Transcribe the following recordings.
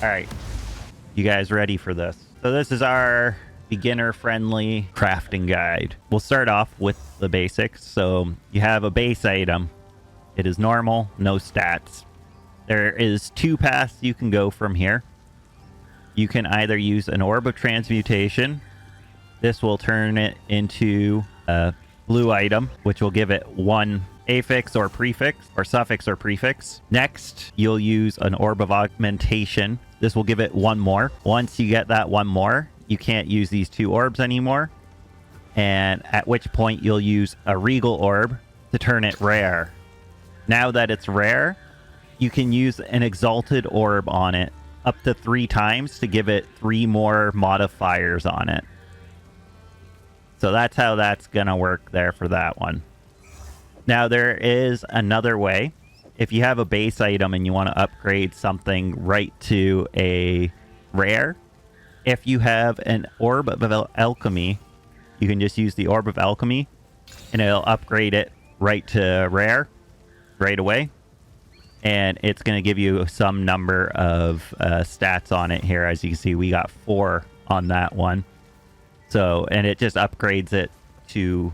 right, you guys ready for this? So this is our beginner-friendly crafting guide. We'll start off with the basics. So you have a base item. It is normal, no stats. There is 2 paths you can go from here. You can either use an Orb of Transmutation. This will turn it into a blue item, which will give it 1 affix or prefix, or suffix or prefix. Next, you'll use an Orb of Augmentation. This will give it 1 more. Once you get that 1 more, you can't use these 2 orbs anymore. And at which point you'll use a Regal Orb to turn it rare. Now that it's rare, you can use an Exalted Orb on it up to 3 times to give it 3 more modifiers on it. So that's how that's going to work there for that one. Now there is another way. If you have a base item and you want to upgrade something right to a rare, if you have an Orb of Alchemy, you can just use the Orb of Alchemy and it'll upgrade it right to rare right away. And it's going to give you some number of stats on it here. As you can see, we got 4 on that one. So, and it just upgrades it to...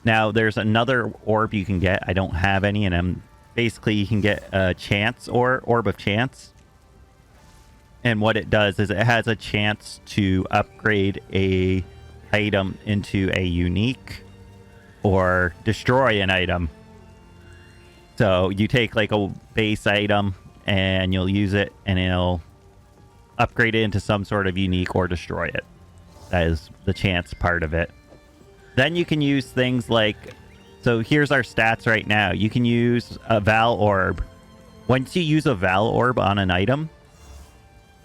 Now, there's another orb you can get. I don't have any, and basically you can get a chance or Orb of Chance. And what it does is it has a chance to upgrade a item into a unique or destroy an item. So you take like a base item and you'll use it and it'll upgrade it into some sort of unique or destroy it. That is the chance part of it. Then you can use things like, so here's our stats right now. You can use a Val Orb. Once you use a Val Orb on an item,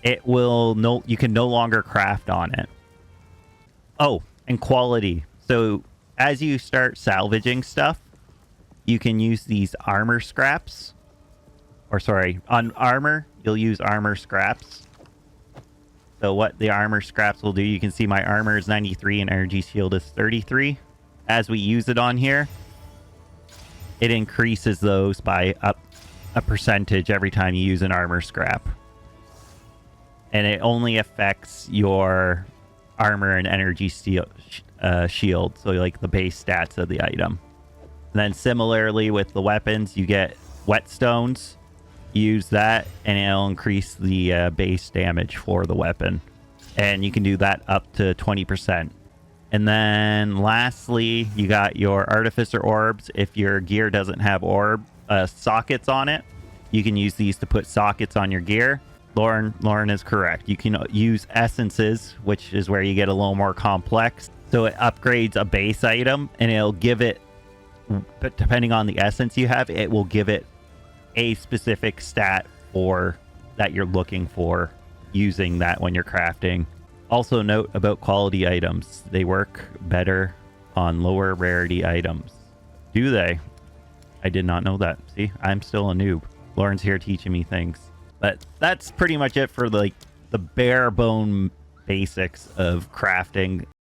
it will you can no longer craft on it. Oh, and quality. So as you start salvaging stuff, you can use these armor scraps. Or sorry, on armor, you'll use armor scraps. So what the armor scraps will do, you can see my armor is 93 and energy shield is 33. As we use it on here, it increases those by up a percentage every time you use an armor scrap. And it only affects your armor and energy shield, so like the base stats of the item. And then similarly with the weapons, you get whetstones. Use that and it'll increase the base damage for the weapon, and you can do that up to 20%. And then lastly, you got your artificer orbs. If your gear doesn't have sockets on it, you can use these to put sockets on your gear. Lauren is correct. You can use essences, which is where you get a little more complex. So it upgrades a base item and it'll give it, but depending on the essence you have, it will give it a specific stat for that you're looking for using that when you're crafting. Also note about quality items. They work better on lower rarity items. Do they? I did not know that. See, I'm still a noob. Lauren's here teaching me things. But that's pretty much it for like the bare bone basics of crafting.